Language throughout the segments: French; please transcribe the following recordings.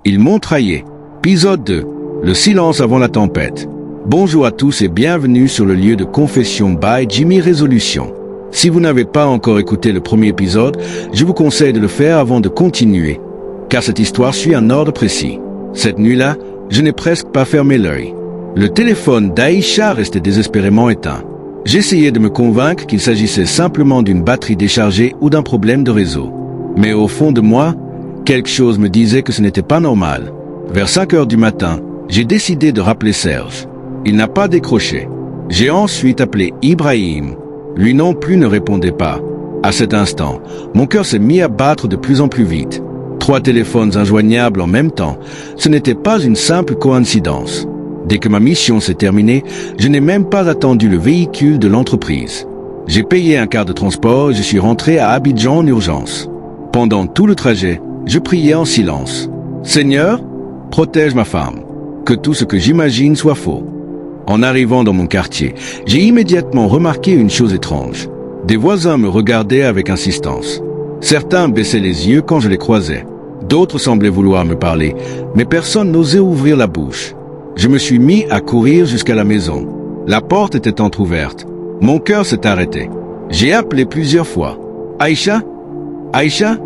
Ils m'ont trahi. Épisode 2. Le silence avant la tempête. Bonjour à tous et bienvenue sur le lieu de confession by Jimmy Résolution. Si vous n'avez pas encore écouté le premier épisode, je vous conseille de le faire avant de continuer, car cette histoire suit un ordre précis. Cette nuit-là, je n'ai presque pas fermé l'œil. Le téléphone d'Aïcha restait désespérément éteint. J'essayais de me convaincre qu'il s'agissait simplement d'une batterie déchargée ou d'un problème de réseau. Mais au fond de moi, quelque chose me disait que ce n'était pas normal. Vers 5 heures du matin, j'ai décidé de rappeler Serge. Il n'a pas décroché. J'ai ensuite appelé Ibrahim. Lui non plus ne répondait pas. À cet instant, mon cœur s'est mis à battre de plus en plus vite. 3 téléphones injoignables en même temps, ce n'était pas une simple coïncidence. Dès que ma mission s'est terminée, je n'ai même pas attendu le véhicule de l'entreprise. J'ai payé un quart de transport et je suis rentré à Abidjan en urgence. Pendant tout le trajet, je priais en silence. Seigneur, protège ma femme. Que tout ce que j'imagine soit faux. En arrivant dans mon quartier, j'ai immédiatement remarqué une chose étrange. Des voisins me regardaient avec insistance. Certains baissaient les yeux quand je les croisais. D'autres semblaient vouloir me parler, mais personne n'osait ouvrir la bouche. Je me suis mis à courir jusqu'à la maison. La porte était entr'ouverte. Mon cœur s'est arrêté. J'ai appelé plusieurs fois. Aïcha? Aïcha?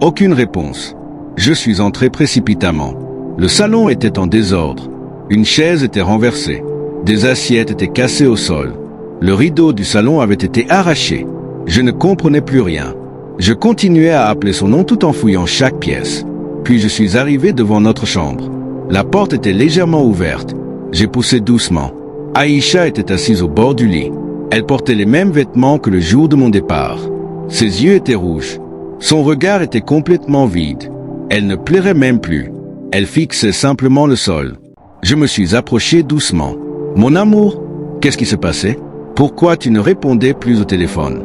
Aucune réponse. Je suis entré précipitamment. Le salon était en désordre. Une chaise était renversée. Des assiettes étaient cassées au sol. Le rideau du salon avait été arraché. Je ne comprenais plus rien. Je continuais à appeler son nom tout en fouillant chaque pièce. Puis je suis arrivé devant notre chambre. La porte était légèrement ouverte. J'ai poussé doucement. Aïcha était assise au bord du lit. Elle portait les mêmes vêtements que le jour de mon départ. Ses yeux étaient rouges. Son regard était complètement vide. Elle ne plairait même plus. Elle fixait simplement le sol. Je me suis approché doucement. Mon amour, qu'est-ce qui se passait? Pourquoi tu ne répondais plus au téléphone?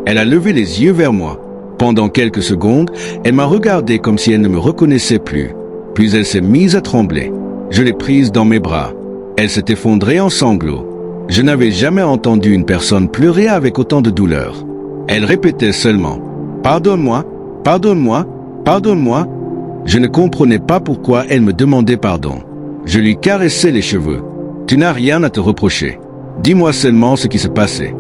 Elle a levé les yeux vers moi. Pendant quelques secondes, elle m'a regardé comme si elle ne me reconnaissait plus. Puis elle s'est mise à trembler. Je l'ai prise dans mes bras. Elle s'est effondrée en sanglots. Je n'avais jamais entendu une personne pleurer avec autant de douleur. Elle répétait seulement « Pardonne-moi, pardonne-moi, pardonne-moi ». Je ne comprenais pas pourquoi elle me demandait pardon. Je lui caressais les cheveux. « Tu n'as rien à te reprocher. Dis-moi seulement ce qui se passait. »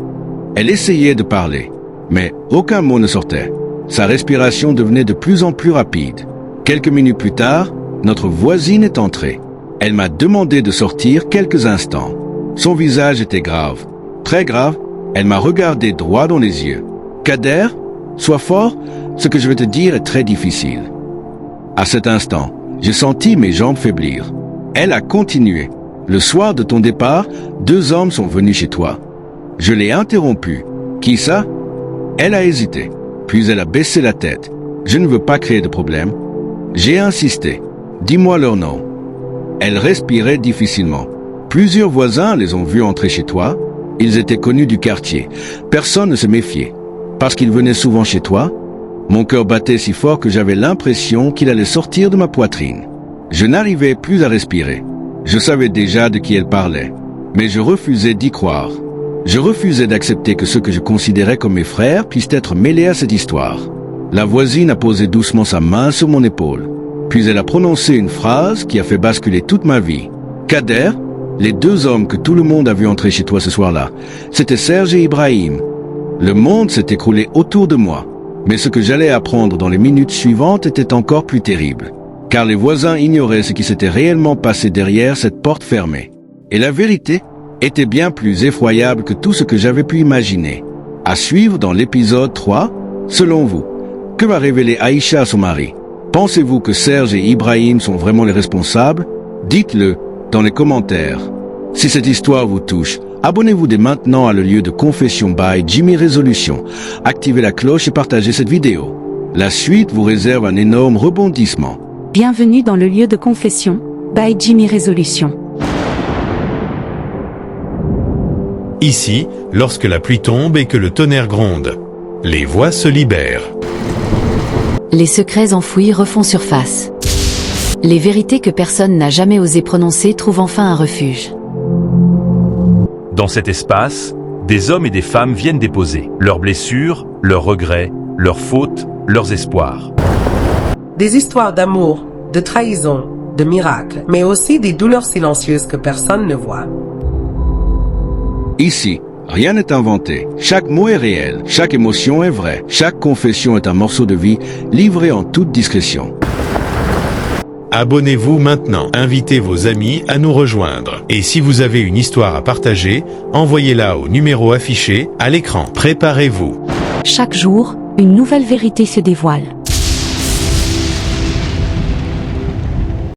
Elle essayait de parler, mais aucun mot ne sortait. Sa respiration devenait de plus en plus rapide. Quelques minutes plus tard, notre voisine est entrée. Elle m'a demandé de sortir quelques instants. Son visage était grave, très grave. Elle m'a regardé droit dans les yeux. « Kader, sois fort, ce que je vais te dire est très difficile. » À cet instant, j'ai senti mes jambes faiblir. Elle a continué. « Le soir de ton départ, 2 hommes sont venus chez toi. » Je l'ai interrompu. « Qui ça? » Elle a hésité. Puis elle a baissé la tête. « Je ne veux pas créer de problème. » J'ai insisté. « Dis-moi leur nom. » Elle respirait difficilement. « Plusieurs voisins les ont vus entrer chez toi. Ils étaient connus du quartier. Personne ne se méfiait. Parce qu'ils venaient souvent chez toi. » Mon cœur battait si fort que j'avais l'impression qu'il allait sortir de ma poitrine. Je n'arrivais plus à respirer. Je savais déjà de qui elle parlait. Mais je refusais d'y croire. Je refusais d'accepter que ceux que je considérais comme mes frères puissent être mêlés à cette histoire. La voisine a posé doucement sa main sur mon épaule. Puis elle a prononcé une phrase qui a fait basculer toute ma vie. « Kader, les 2 hommes que tout le monde a vu entrer chez toi ce soir-là, c'était Serge et Ibrahim. » Le monde s'est écroulé autour de moi. Mais ce que j'allais apprendre dans les minutes suivantes était encore plus terrible. Car les voisins ignoraient ce qui s'était réellement passé derrière cette porte fermée. Et la vérité était bien plus effroyable que tout ce que j'avais pu imaginer. À suivre dans l'épisode 3, selon vous, que va révéler Aïcha à son mari? Pensez-vous que Serge et Ibrahim sont vraiment les responsables? Dites-le dans les commentaires. Si cette histoire vous touche, abonnez-vous dès maintenant à le lieu de confession by Jimmy Résolution. Activez la cloche et partagez cette vidéo. La suite vous réserve un énorme rebondissement. Bienvenue dans le lieu de confession by Jimmy Résolution. Ici, lorsque la pluie tombe et que le tonnerre gronde, les voix se libèrent. Les secrets enfouis refont surface. Les vérités que personne n'a jamais osé prononcer trouvent enfin un refuge. Dans cet espace, des hommes et des femmes viennent déposer leurs blessures, leurs regrets, leurs fautes, leurs espoirs. Des histoires d'amour, de trahison, de miracles, mais aussi des douleurs silencieuses que personne ne voit. Ici, rien n'est inventé. Chaque mot est réel, chaque émotion est vraie, chaque confession est un morceau de vie livré en toute discrétion. Abonnez-vous maintenant, invitez vos amis à nous rejoindre. Et si vous avez une histoire à partager, envoyez-la au numéro affiché à l'écran. Préparez-vous. Chaque jour, une nouvelle vérité se dévoile.